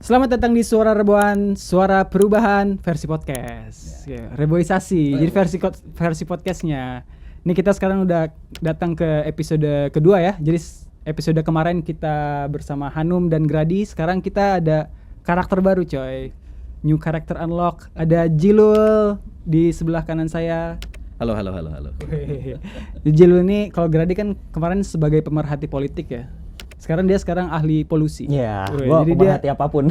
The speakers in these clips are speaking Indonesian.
Selamat datang di Suara Reboan, Suara Perubahan versi podcast. Ya, reboisasi. Jadi versi podcastnya. Ini kita sekarang udah datang ke episode kedua ya. Jadi episode kemarin kita bersama Hanum dan Gradi. Sekarang kita ada karakter baru coy. New character unlock. Ada Jilul di sebelah kanan saya. Halo. Jilul ini kalau Gradi kan kemarin sebagai pemerhati politik ya. Sekarang ahli polusi. Iya, Gue pemerhati apapun.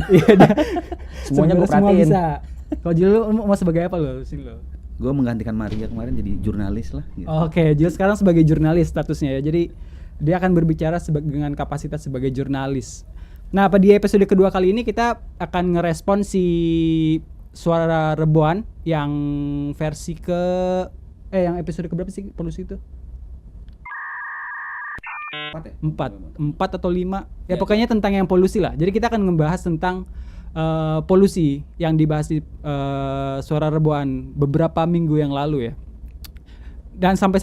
Semuanya gue semua perhatiin. bisa. Kalau Jilul mau sebagai apa lo? Sini lo. Gue menggantikan Maria kemarin jadi jurnalis lah. Gitu. Oke, Jilul sekarang sebagai jurnalis statusnya ya. Jadi dia akan berbicara dengan kapasitas sebagai jurnalis. Nah, di episode kedua kali ini kita akan ngerespon si Suara Reboan yang versi yang episode keberapa sih polusi itu? 4 atau 5 ya, pokoknya tentang yang polusi lah. Jadi kita akan ngebahas tentang polusi yang dibahas di Suara Reboan beberapa minggu yang lalu ya. Dan sampai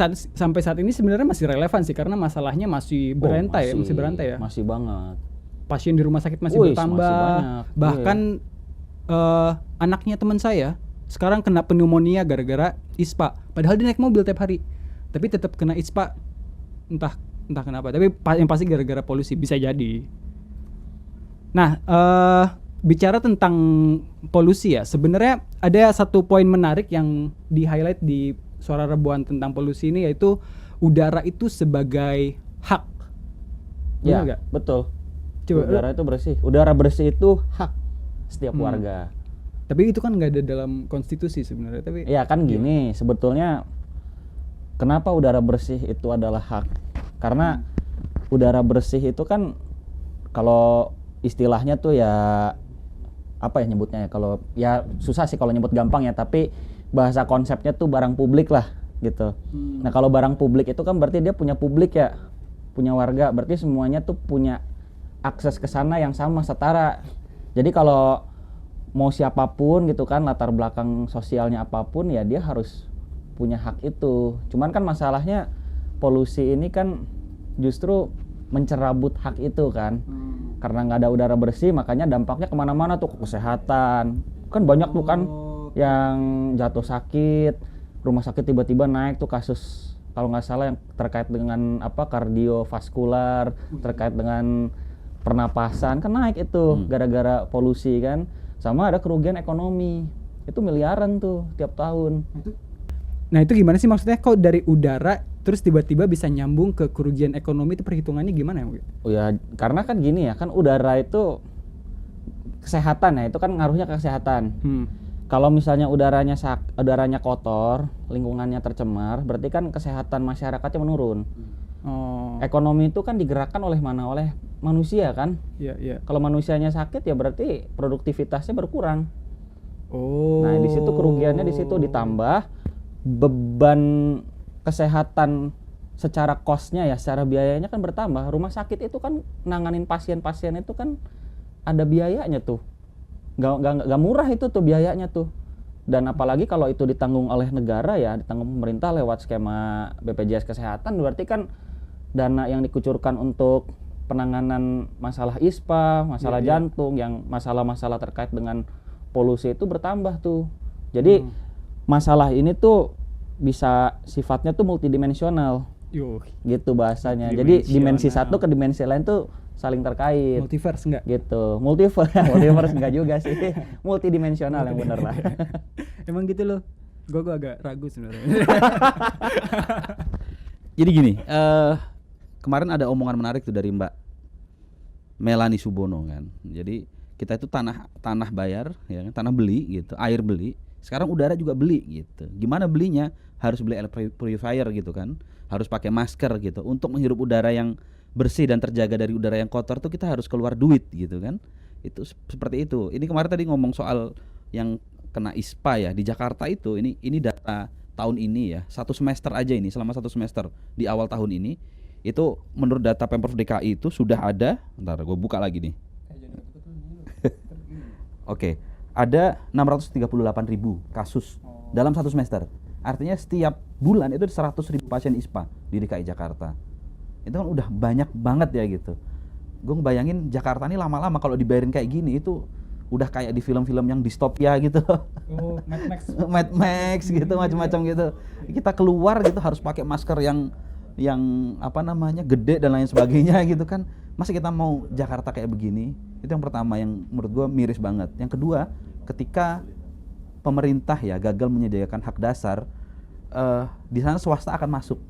saat ini sebenarnya masih relevan sih, karena masalahnya masih berantai ya. Masih banget. Pasien di rumah sakit masih bertambah. Masih banyak. Bahkan anaknya teman saya sekarang kena pneumonia gara-gara ISPA. Padahal dia naik mobil tiap hari, tapi tetap kena ISPA. Entah kenapa, tapi yang pasti gara-gara polusi, bisa jadi. Nah, bicara tentang polusi ya, sebenarnya ada satu poin menarik yang di-highlight di Suara Reboan tentang polusi ini, yaitu udara itu sebagai hak. Ya, Benar gak? betul. Coba, udara itu bersih. Udara bersih itu hak setiap warga. Tapi itu kan nggak ada dalam konstitusi sebenarnya. Tapi ya kan gini, sebetulnya kenapa udara bersih itu adalah hak? Karena udara bersih itu kan, kalau istilahnya tuh ya apa ya nyebutnya ya, kalau ya susah sih kalau nyebut gampang ya, tapi bahasa konsepnya tuh barang publik lah gitu. Nah, kalau barang publik itu kan berarti dia punya publik ya, punya warga, berarti semuanya tuh punya akses ke sana yang sama, setara. Jadi kalau mau siapapun gitu kan, latar belakang sosialnya apapun, ya dia harus punya hak itu. Cuman kan masalahnya polusi ini kan justru mencerabut hak itu kan. Karena nggak ada udara bersih, makanya dampaknya kemana-mana tuh, ke kesehatan. Kan banyak tuh kan yang jatuh sakit, rumah sakit tiba-tiba naik tuh kasus, kalau nggak salah yang terkait dengan kardiovaskular, terkait dengan pernapasan, kan naik itu gara-gara polusi kan. Sama ada kerugian ekonomi, itu miliaran tuh tiap tahun. Nah, itu gimana sih maksudnya, kok dari udara terus tiba-tiba bisa nyambung ke kerugian ekonomi, itu perhitungannya gimana ya? Oh ya, karena kan gini ya, kan udara itu kesehatan ya, itu kan ngaruhnya ke kesehatan. Kalau misalnya udaranya kotor, lingkungannya tercemar, berarti kan kesehatan masyarakatnya menurun. Ekonomi itu kan digerakkan oleh manusia kan. Iya. Kalau manusianya sakit ya berarti produktivitasnya berkurang. Nah, di situ kerugiannya, di situ ditambah beban kesehatan secara cost-nya ya, secara biayanya kan bertambah. Rumah sakit itu kan nanganin pasien-pasien itu kan ada biayanya tuh. Gak murah itu tuh biayanya tuh. Dan apalagi kalau itu ditanggung oleh negara ya, ditanggung pemerintah lewat skema BPJS Kesehatan, berarti kan dana yang dikucurkan untuk penanganan masalah ISPA, masalah jantung, yang masalah-masalah terkait dengan polusi itu bertambah tuh. Jadi masalah ini tuh bisa sifatnya tuh multidimensional. Gitu bahasanya. Jadi dimensi satu ke dimensi lain tuh saling terkait. Multiverse enggak? Gitu. Multiverse enggak juga sih. Multidimensional yang bener lah. Emang gitu loh. Gue agak ragu sebenarnya. Jadi gini, kemarin ada omongan menarik tuh dari Mbak Melanie Subono kan. Jadi kita itu tanah bayar, ya kan? Tanah beli gitu, air beli. Sekarang udara juga beli gitu. Gimana belinya? Harus beli air purifier gitu kan. Harus pakai masker gitu. Untuk menghirup udara yang bersih dan terjaga dari udara yang kotor tuh kita harus keluar duit gitu kan. Itu seperti itu. Ini kemarin tadi ngomong soal yang kena ISPA ya di Jakarta itu. Ini data tahun ini ya. 1 semester aja ini, selama 1 semester di awal tahun ini itu menurut data Pemprov DKI itu sudah ada. Bentar, gue buka lagi nih. Oke. Ada 638.000 kasus dalam 1 semester. Artinya setiap bulan itu 100.000 pasien ISPA di DKI Jakarta. Itu kan udah banyak banget ya gitu. Gue ngebayangin Jakarta ini lama-lama kalau dibayarin kayak gini itu udah kayak di film-film yang distopia gitu. Oh, Mad Max. Mad Max gitu macam-macam gitu. Kita keluar gitu harus pakai masker yang apa namanya gede dan lain sebagainya gitu kan. Masa kita mau Jakarta kayak begini? Itu yang pertama yang menurut gua miris banget. Yang kedua, ketika pemerintah ya gagal menyediakan hak dasar, di sana swasta akan masuk.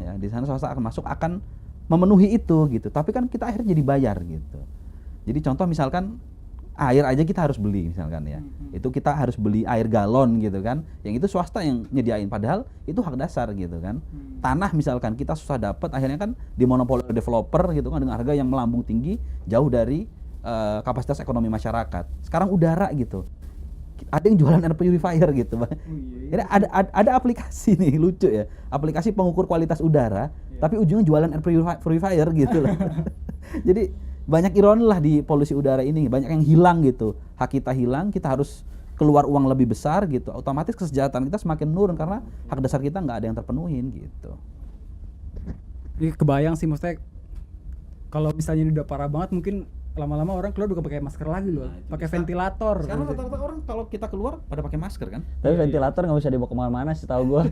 Ya, di sana swasta akan masuk, akan memenuhi itu gitu. Tapi kan kita akhirnya jadi bayar gitu. Jadi contoh misalkan air aja kita harus beli misalkan ya. Itu kita harus beli air galon gitu kan. Yang itu swasta yang nyediain, padahal itu hak dasar gitu kan. Tanah misalkan kita susah dapat, akhirnya kan dimonopoli oleh developer gitu kan dengan harga yang melambung tinggi jauh dari kapasitas ekonomi masyarakat. Sekarang udara gitu. Ada yang jualan air purifier gitu, Bang. Jadi ada aplikasi nih lucu ya. Aplikasi pengukur kualitas udara, tapi ujungnya jualan air purifier gitu loh. Jadi banyak ironi lah di polusi udara ini, banyak yang hilang gitu. Hak kita hilang, kita harus keluar uang lebih besar gitu. Otomatis kesejahteraan kita semakin menurun karena hak dasar kita nggak ada yang terpenuhin gitu. Ini kebayang sih, maksudnya kalau misalnya ini udah parah banget, mungkin lama-lama orang keluar udah pakai masker lagi loh, pakai ventilator. Sekarang rata-rata orang kalau kita keluar pada pakai masker kan? Tapi ventilator nggak bisa dibawa kemana-mana sih tahu gua.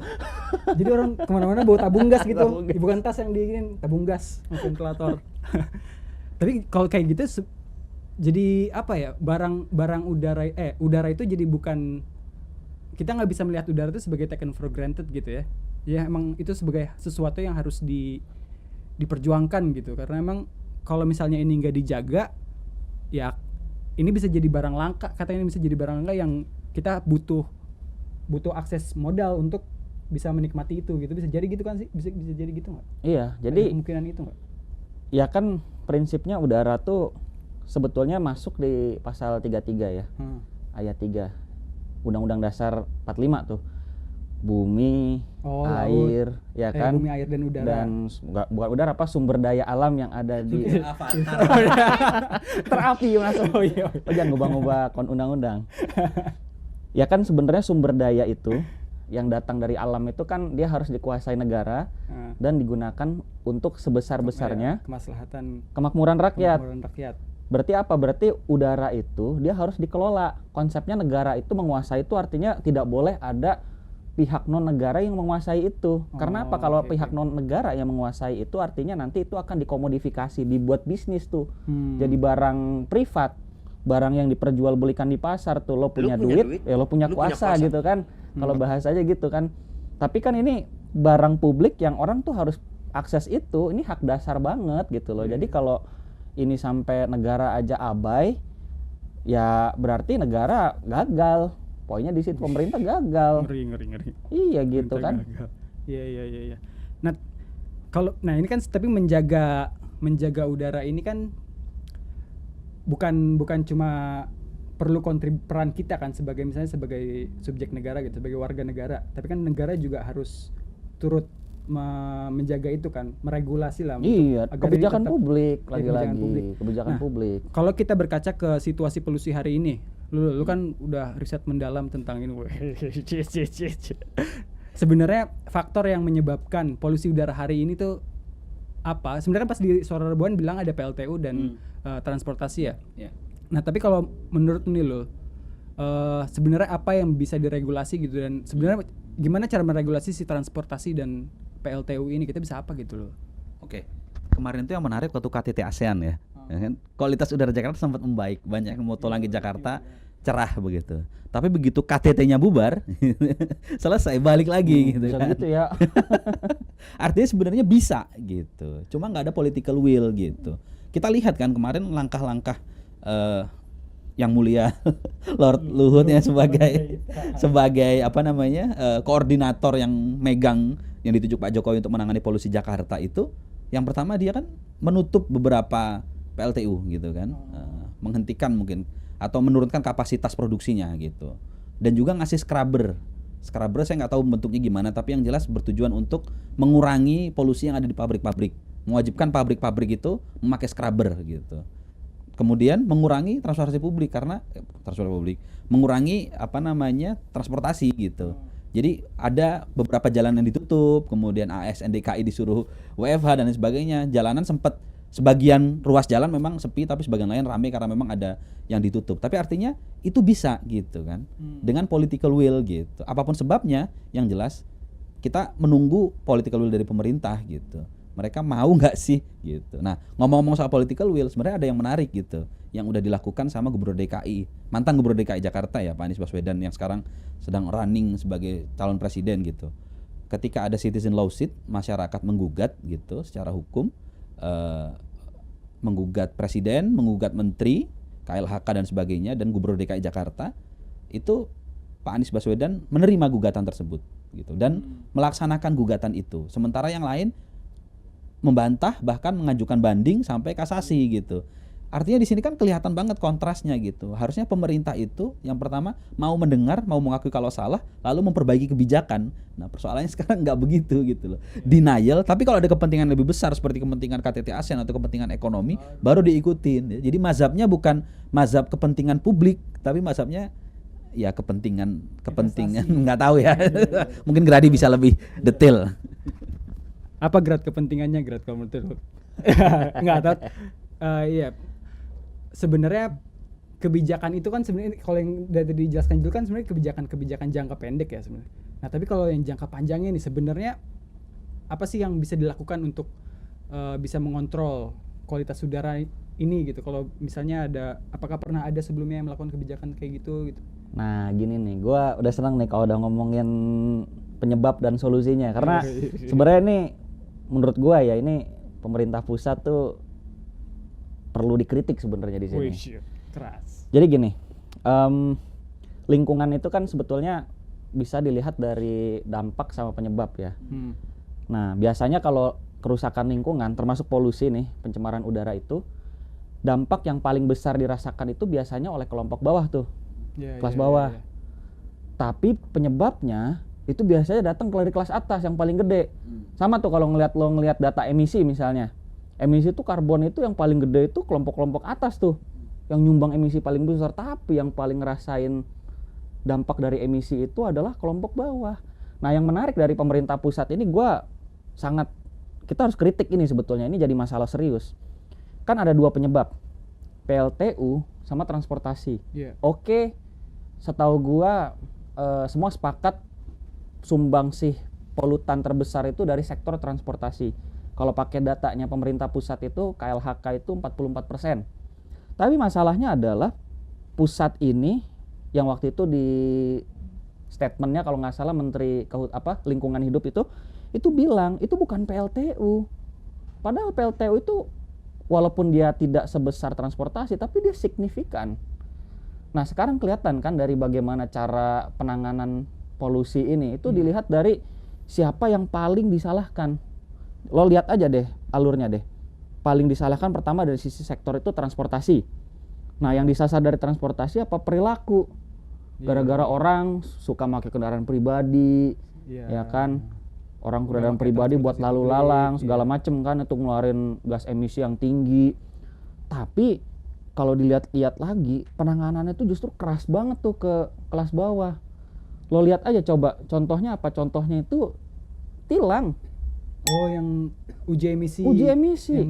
Jadi orang kemana-mana bawa tabung gas gitu, bukan tas yang diinin, tabung gas, ventilator. Tapi kalau kayak gitu jadi apa ya, barang udara itu jadi bukan, kita nggak bisa melihat udara itu sebagai taken for granted gitu ya. Ya emang itu sebagai sesuatu yang harus diperjuangkan gitu, karena emang kalau misalnya ini nggak dijaga ya ini bisa jadi barang langka, katanya ini bisa jadi barang langka yang kita butuh akses modal untuk bisa menikmati itu gitu. Bisa jadi gitu kan sih, bisa jadi gitu nggak? Iya, Ada jadi kemungkinan itu nggak? ya kan prinsipnya udara tuh sebetulnya masuk di pasal 33 ya. Ayat 3. Undang-Undang Dasar 45 tuh. Bumi, air, ya kan? Bumi, air dan udara. Dan bukan udara, apa, sumber daya alam yang ada di terapi masuk. Oh jangan ngubah-ngubah undang-undang. Ya kan sebenarnya sumber daya itu yang datang dari alam itu kan dia harus dikuasai negara dan digunakan untuk sebesar-besarnya kemaslahatan, kemakmuran rakyat. Berarti apa? Berarti udara itu dia harus dikelola. Konsepnya negara itu menguasai itu artinya tidak boleh ada pihak non negara yang menguasai itu. Karena apa? Kalau pihak non negara yang menguasai itu artinya nanti itu akan dikomodifikasi, dibuat bisnis tuh. Jadi barang privat, barang yang diperjualbelikan di pasar tuh, lo punya duit, ya lo punya kuasa gitu kan. Kalau bahas aja gitu kan. Tapi kan ini barang publik yang orang tuh harus akses itu, ini hak dasar banget gitu loh. Jadi kalau ini sampai negara aja abai, ya berarti negara gagal. Poinnya di situ, pemerintah gagal. Ngeri. Iya gitu kan. Iya. Nah ini kan tapi menjaga udara ini kan bukan cuma perlu peran kita kan sebagai misalnya sebagai subjek negara gitu, sebagai warga negara, tapi kan negara juga harus turut menjaga itu kan, meregulasi lah. Iya, kebijakan publik lagi-lagi, kebijakan Nah, publik. Kalau kita berkaca ke situasi polusi hari ini, lu kan udah riset mendalam tentang ini. Sebenarnya faktor yang menyebabkan polusi udara hari ini tuh apa? Sebenarnya pas di Suara Rebuan bilang ada PLTU dan transportasi ya. Nah tapi kalau menurut nih lo, sebenarnya apa yang bisa diregulasi gitu, dan sebenarnya gimana cara meregulasi si transportasi dan PLTU ini, kita bisa apa gitu loh? Oke. Kemarin itu yang menarik waktu KTT ASEAN ya. Ya kan? Kualitas udara Jakarta sempat membaik, banyak yang moto langit Jakarta cerah begitu. Tapi begitu KTT-nya bubar, selesai balik lagi gitu kan. Gitu ya. Artinya sebenarnya bisa gitu. Cuma nggak ada political will gitu. Kita lihat kan kemarin langkah-langkah yang mulia Lord Luhut ya sebagai apa namanya koordinator yang megang yang ditunjuk Pak Jokowi untuk menangani polusi Jakarta itu, yang pertama dia kan menutup beberapa PLTU gitu kan, menghentikan mungkin atau menurunkan kapasitas produksinya gitu, dan juga ngasih scrubber saya nggak tahu bentuknya gimana, tapi yang jelas bertujuan untuk mengurangi polusi yang ada di pabrik-pabrik, mewajibkan pabrik-pabrik itu memakai scrubber gitu. Kemudian mengurangi transportasi publik karena mengurangi apa namanya transportasi gitu. Jadi ada beberapa jalan yang ditutup, kemudian ASN DKI disuruh WFH dan lain sebagainya. Jalanan sempat Sebagian ruas jalan memang sepi tapi sebagian lain ramai karena memang ada yang ditutup. Tapi artinya itu bisa gitu kan. Dengan political will gitu. Apapun sebabnya, yang jelas kita menunggu political will dari pemerintah gitu. Mereka mau nggak sih gitu. Nah, ngomong-ngomong soal political will, sebenarnya ada yang menarik gitu yang udah dilakukan sama Gubernur DKI, mantan Gubernur DKI Jakarta ya, Pak Anies Baswedan, yang sekarang sedang running sebagai calon presiden gitu. Ketika ada citizen lawsuit, masyarakat menggugat gitu secara hukum, menggugat presiden, menggugat menteri, KLHK dan sebagainya, dan Gubernur DKI Jakarta, itu Pak Anies Baswedan menerima gugatan tersebut gitu dan melaksanakan gugatan itu. Sementara yang lain membantah, bahkan mengajukan banding sampai kasasi gitu. Artinya di sini kan kelihatan banget kontrasnya gitu. Harusnya pemerintah itu yang pertama mau mendengar, mau mengakui kalau salah, lalu memperbaiki kebijakan. Nah, persoalannya sekarang nggak begitu gitu loh. Denial, tapi kalau ada kepentingan lebih besar seperti kepentingan KTT ASEAN atau kepentingan ekonomi, baru diikutin. Jadi mazhabnya bukan mazhab kepentingan publik, tapi mazhabnya ya kepentingan nggak tahu ya. Mungkin Gradi bisa lebih detail. Apa grad kepentingannya grad kalau menurut lu? Nggak tahu. Iya. Sebenarnya kebijakan itu kan sebenarnya kalau yang dari dijelaskan dulu kan sebenarnya kebijakan jangka pendek ya sebenarnya. Nah, tapi kalau yang jangka panjangnya nih sebenarnya apa sih yang bisa dilakukan untuk bisa mengontrol kualitas udara ini gitu. Kalau misalnya apakah pernah ada sebelumnya yang melakukan kebijakan kayak gitu gitu. Nah, gini nih, gua udah senang nih kalau udah ngomongin penyebab dan solusinya, karena sebenarnya ini menurut gua ya, ini pemerintah pusat tuh perlu dikritik sebenarnya di sini. Wih, keras. Jadi gini, lingkungan itu kan sebetulnya bisa dilihat dari dampak sama penyebab ya. Nah, biasanya kalau kerusakan lingkungan, termasuk polusi nih, pencemaran udara itu, dampak yang paling besar dirasakan itu biasanya oleh kelompok bawah tuh, kelas bawah. Tapi penyebabnya itu biasanya datang dari kelas atas yang paling gede. Sama tuh kalau ngelihat data emisi misalnya. Emisi itu karbon itu yang paling gede itu kelompok-kelompok atas tuh yang nyumbang emisi paling besar, tapi yang paling ngerasain dampak dari emisi itu adalah kelompok bawah. Nah, yang menarik dari pemerintah pusat ini kita harus kritik ini sebetulnya, ini jadi masalah serius. Kan ada dua penyebab, PLTU sama transportasi. Oke, setahu gua semua sepakat sumbangsih polutan terbesar itu dari sektor transportasi. Kalau pakai datanya pemerintah pusat itu KLHK itu 44%. Tapi masalahnya adalah pusat ini yang waktu itu di statementnya kalau nggak salah Menteri Lingkungan Hidup itu bilang itu bukan PLTU. Padahal PLTU itu walaupun dia tidak sebesar transportasi tapi dia signifikan. Nah, sekarang kelihatan kan dari bagaimana cara penanganan polusi ini itu dilihat dari siapa yang paling disalahkan. Lo lihat aja deh alurnya deh. Paling disalahkan pertama dari sisi sektor itu transportasi. Nah, yang disasar dari transportasi apa? Perilaku. Gara-gara orang suka pakai kendaraan pribadi, ya kan? Orang kendaraan pribadi buat lalu lalang segala macem kan, itu ngeluarin gas emisi yang tinggi. Tapi kalau dilihat-lihat lagi, penanganannya itu justru keras banget tuh ke kelas bawah. Lo lihat aja coba, contohnya apa? Contohnya itu tilang. Oh, yang uji emisi.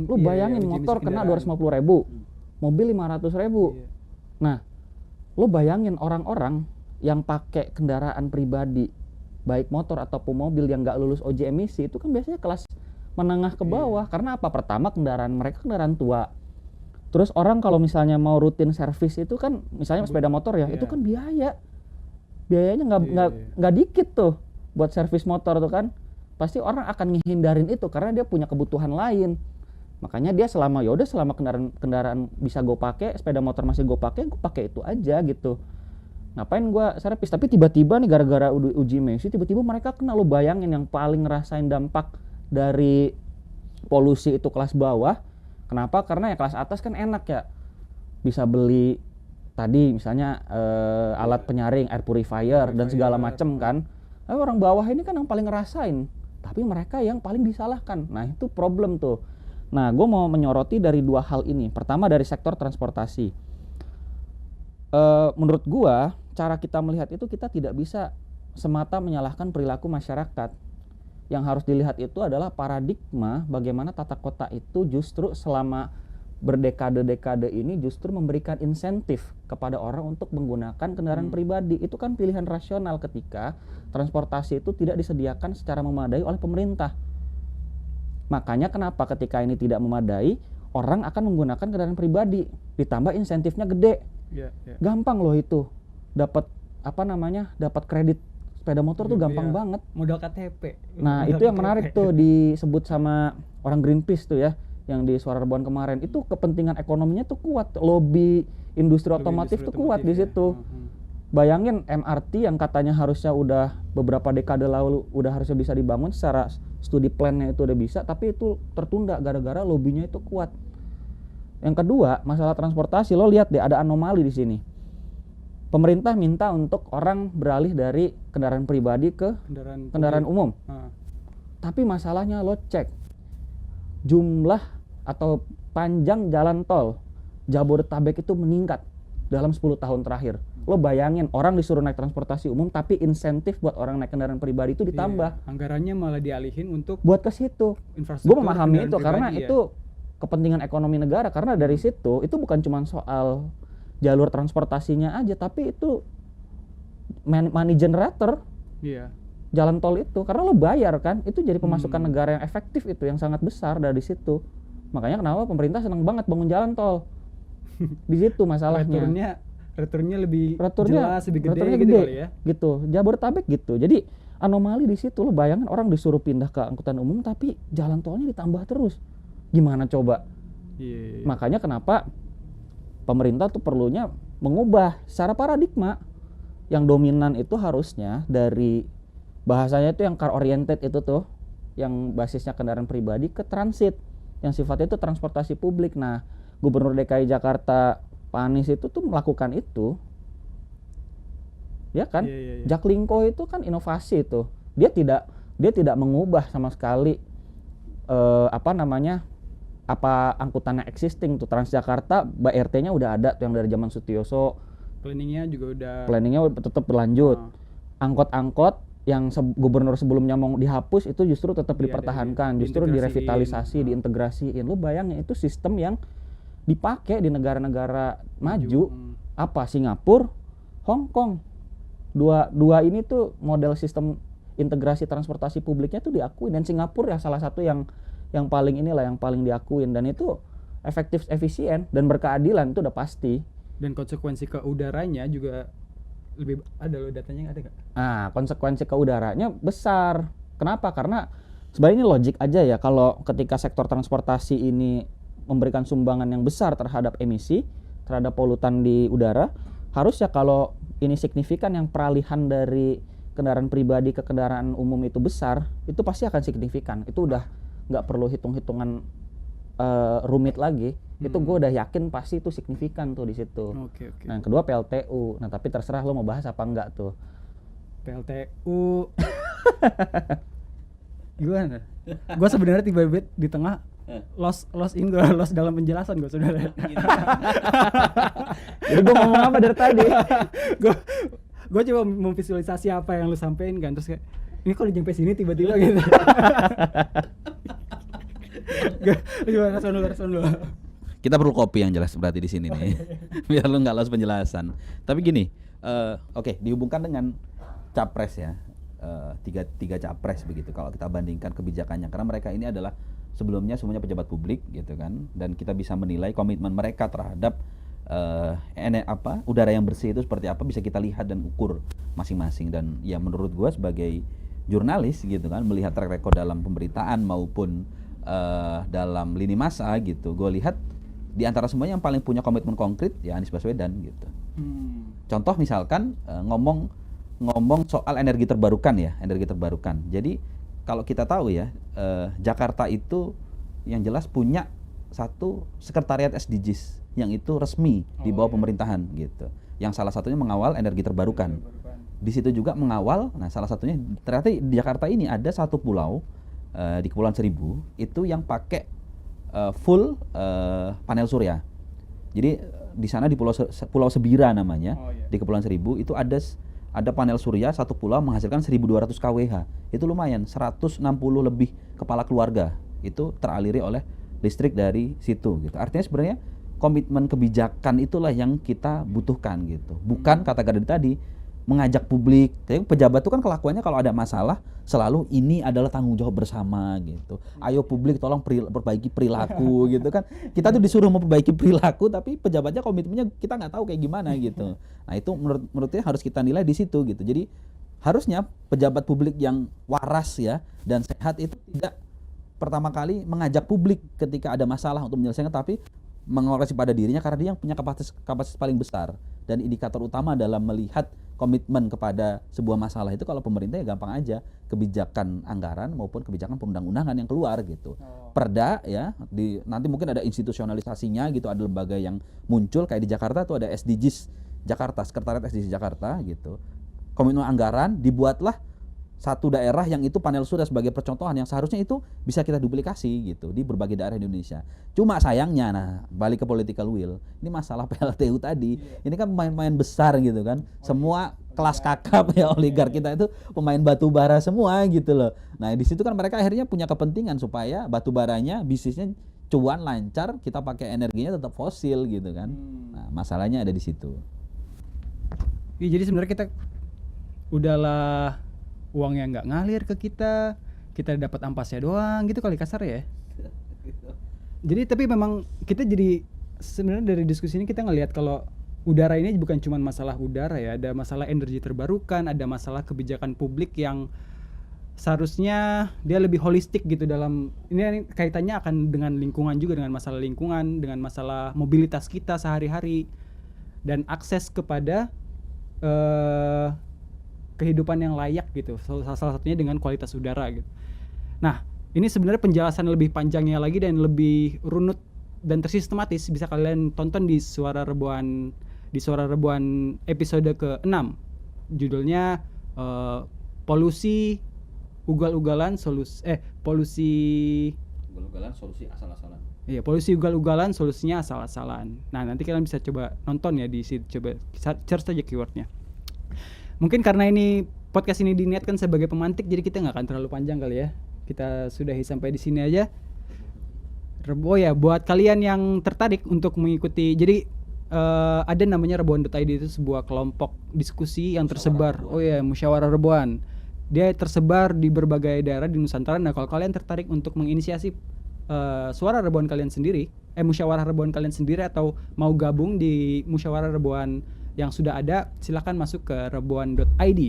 Lu bayangin motor kena 250.000, mobil 500.000. Nah, lu bayangin orang-orang yang pakai kendaraan pribadi, baik motor ataupun mobil yang nggak lulus uji emisi, itu kan biasanya kelas menengah ke bawah. Karena apa? Pertama, kendaraan mereka kendaraan tua. Terus orang kalau misalnya mau rutin servis itu kan, misalnya sepeda motor ya, itu kan biayanya nggak dikit tuh buat servis motor tuh kan. Pasti orang akan ngehindarin itu karena dia punya kebutuhan lain. Makanya dia selama kendaraan bisa gue pakai, sepeda motor masih gue pakai itu aja gitu. Ngapain gue servis? Tapi tiba-tiba nih gara-gara uji emisi tiba-tiba mereka kena. Lo bayangin yang paling ngerasain dampak dari polusi itu kelas bawah. Kenapa? Karena ya kelas atas kan enak ya, bisa beli tadi misalnya alat penyaring, air purifier dan segala macem kan. Tapi orang bawah ini kan yang paling ngerasain, tapi mereka yang paling disalahkan. Nah, itu problem tuh. Nah, gue mau menyoroti dari dua hal ini. Pertama dari sektor transportasi. Menurut gue, cara kita melihat itu kita tidak bisa semata menyalahkan perilaku masyarakat. yang harus dilihat itu adalah paradigma bagaimana tata kota itu justru selama berdekade-dekade ini justru memberikan insentif kepada orang untuk menggunakan kendaraan pribadi. Itu kan pilihan rasional ketika transportasi itu tidak disediakan secara memadai oleh pemerintah. Makanya kenapa ketika ini tidak memadai, orang akan menggunakan kendaraan pribadi, ditambah insentifnya gede. Gampang loh itu. Dapat dapat kredit sepeda motor tuh gampang banget. Modal KTP. Nah, itu yang menarik tuh disebut sama orang Greenpeace tuh ya, yang di Suara Rebuan kemarin. Itu kepentingan ekonominya tuh kuat, lobby industri otomotif tuh kuat di situ. Bayangin MRT yang katanya harusnya udah beberapa dekade lalu udah harusnya bisa dibangun, secara studi plan-nya itu udah bisa, tapi itu tertunda gara-gara lobbynya itu kuat. Yang kedua, masalah transportasi, lo lihat deh ada anomali di sini. Pemerintah minta untuk orang beralih dari kendaraan pribadi ke kendaraan umum. Tapi masalahnya lo cek jumlah atau panjang jalan tol Jabodetabek itu meningkat dalam 10 tahun terakhir. Lo bayangin orang disuruh naik transportasi umum tapi insentif buat orang naik kendaraan pribadi itu ditambah. Anggarannya malah dialihin untuk buat ke situ. Gue memahami itu karena itu kepentingan ekonomi negara, karena dari situ itu bukan cuma soal jalur transportasinya aja, tapi itu money generator. Jalan tol itu karena lo bayar kan, itu jadi pemasukan negara yang efektif, itu yang sangat besar dari situ. Makanya kenapa pemerintah senang banget bangun jalan tol. Di situ masalahnya. Returnnya lebih jelas, lebih gede gitu kali ya. Gitu. Jabodetabek gitu. Jadi anomali di situ, lo bayangin orang disuruh pindah ke angkutan umum tapi jalan tolnya ditambah terus. Gimana coba? Makanya kenapa pemerintah tuh perlunya mengubah secara paradigma. Yang dominan itu harusnya dari bahasanya itu yang car oriented itu tuh, yang basisnya kendaraan pribadi, ke transit yang sifatnya itu transportasi publik. Nah, Gubernur DKI Jakarta Pak Anies itu tuh melakukan itu, ya kan? Jaklingko itu kan inovasi itu. Dia tidak mengubah sama sekali apa angkutannya existing tuh. Transjakarta BRT-nya udah ada tuh yang dari zaman Sutioso. Planningnya tetap berlanjut. Angkot-angkot yang gubernur sebelumnya mau dihapus itu justru tetap dipertahankan, justru direvitalisasi, diintegrasiin. Lu bayangin itu sistem yang dipakai di negara-negara maju. Apa? Singapura, Hong Kong. Dua ini tuh model sistem integrasi transportasi publiknya tuh diakui, dan Singapura ya salah satu yang paling yang paling diakuin, dan itu efektif, efisien dan berkeadilan, itu udah pasti. Dan konsekuensi ke udaranya juga lebih ada loh, datanya ada nggak? Nah, konsekuensi ke udaranya besar. Kenapa? Karena sebenarnya ini logik aja ya, kalau ketika sektor transportasi ini memberikan sumbangan yang besar terhadap emisi, terhadap polutan di udara, harusnya kalau ini signifikan, yang peralihan dari kendaraan pribadi ke kendaraan umum itu besar, itu pasti akan signifikan. Itu udah nggak perlu hitung-hitungan rumit lagi. Itu gue udah yakin pasti itu signifikan tuh di situ. Nah, yang kedua PLTU. Nah, tapi terserah lo mau bahas apa enggak tuh. PLTU gimana? Gue sebenarnya tiba-tiba di tengah lost dalam penjelasan gue, saudara. Jadi gue ngomong apa dari tadi? gue coba memvisualisasi apa yang lu sampein kan, terus kayak ini kok udah sampai sini tiba-tiba gitu. Respon dulu. Kita perlu kopi yang jelas berarti di sini nih, biar lu nggak lost penjelasan. Tapi gini, oke, dihubungkan dengan capres ya, tiga capres begitu. Kalau kita bandingkan kebijakannya, karena mereka ini adalah sebelumnya semuanya pejabat publik gitu kan, dan kita bisa menilai komitmen mereka terhadap udara yang bersih itu seperti apa, bisa kita lihat dan ukur masing-masing. Dan ya menurut gue sebagai jurnalis gitu kan, melihat track record dalam pemberitaan maupun dalam lini masa gitu, gue lihat di antara semuanya yang paling punya komitmen konkret ya Anies Baswedan gitu. Contoh misalkan ngomong soal energi terbarukan ya, energi terbarukan. Jadi kalau kita tahu ya, Jakarta itu yang jelas punya satu sekretariat SDGs yang itu resmi di bawah pemerintahan gitu. Yang salah satunya mengawal energi terbarukan. Di situ juga mengawal, nah salah satunya ternyata di Jakarta ini ada satu pulau di Kepulauan Seribu itu yang pakai full panel surya. Jadi di sana di Pulau Sebira namanya, di Kepulauan Seribu itu ada ada panel surya satu pulau menghasilkan 1.200 kWh. Itu lumayan, 160 lebih kepala keluarga itu teraliri oleh listrik dari situ gitu. Artinya sebenarnya komitmen kebijakan itulah yang kita butuhkan gitu. Bukan kata Gadadi tadi mengajak publik. Jadi pejabat itu kan kelakuannya kalau ada masalah selalu ini adalah tanggung jawab bersama gitu. Ayo publik tolong perbaiki perilaku gitu kan. Kita tuh disuruh memperbaiki perilaku tapi pejabatnya komitmennya kita nggak tahu kayak gimana gitu. Nah itu menurutnya harus kita nilai di situ gitu. Jadi harusnya pejabat publik yang waras ya dan sehat itu tidak pertama kali mengajak publik ketika ada masalah untuk menyelesaikan, tapi mengoreksi pada dirinya karena dia yang punya kapasitas paling besar. Dan indikator utama dalam melihat komitmen kepada sebuah masalah itu kalau pemerintah ya gampang aja, kebijakan anggaran maupun kebijakan perundang-undangan yang keluar gitu. Perda ya, nanti mungkin ada institusionalisasinya gitu, ada lembaga yang muncul kayak di Jakarta tuh ada SDGs Jakarta, Sekretariat SDGs Jakarta gitu. Komitmen anggaran dibuatlah satu daerah yang itu panel surya sebagai percontohan yang seharusnya itu bisa kita duplikasi gitu di berbagai daerah di Indonesia. Cuma sayangnya, nah balik ke political will, ini masalah PLTU tadi, ini kan pemain-pemain besar gitu kan, semua kelas kakap ya oligar kita itu pemain batu bara semua gitu loh. Nah di situ kan mereka akhirnya punya kepentingan supaya batu baranya bisnisnya cuan lancar, kita pakai energinya tetap fosil gitu kan. Nah masalahnya ada di situ. Ya, jadi sebenarnya kita udahlah uangnya nggak ngalir ke kita dapat ampasnya doang gitu kali kasar ya. Jadi tapi memang kita jadi sebenarnya dari diskusi ini kita ngelihat kalau udara ini bukan cuma masalah udara ya, ada masalah energi terbarukan, ada masalah kebijakan publik yang seharusnya dia lebih holistik gitu dalam ini kaitannya akan dengan lingkungan juga, dengan masalah lingkungan, dengan masalah mobilitas kita sehari-hari dan akses kepada kehidupan yang layak gitu, salah satunya dengan kualitas udara gitu. Nah ini sebenarnya penjelasan lebih panjangnya lagi dan lebih runut dan tersistematis bisa kalian tonton di Suara Rebuan episode ke-6, judulnya polusi ugal-ugalan solusi asal-asalan. Iya, polusi ugal-ugalan solusinya asal-asalan. Nah nanti kalian bisa coba nonton ya di situ, coba search aja keywordnya. Mungkin karena ini podcast ini diniatkan sebagai pemantik, jadi kita nggak akan terlalu panjang kali ya. Kita sudahi sampai di sini aja. Oh ya, buat kalian yang tertarik untuk mengikuti, jadi ada namanya Rebuan.id, itu sebuah kelompok diskusi yang tersebar. Oh ya, Musyawarah Rebuan. Dia tersebar di berbagai daerah di Nusantara. Nah kalau kalian tertarik untuk menginisiasi suara Rebuan kalian sendiri, musyawarah Rebuan kalian sendiri, atau mau gabung di Musyawarah Rebuan yang sudah ada, silakan masuk ke rebuan.id.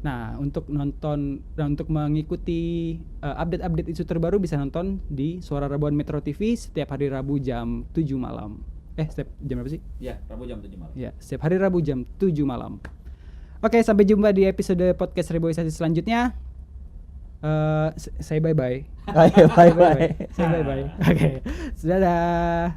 Nah, untuk nonton dan untuk mengikuti update-update isu terbaru bisa nonton di Suara Rebuan Metro TV setiap hari Rabu jam 7 malam. Setiap jam berapa sih? Ya, Rabu jam 7 malam. Ya, setiap hari Rabu jam 7 malam. Oke, sampai jumpa di episode podcast Reboisasi selanjutnya. Saya bye-bye. Bye-bye. Saya bye-bye. Oke. Dadah.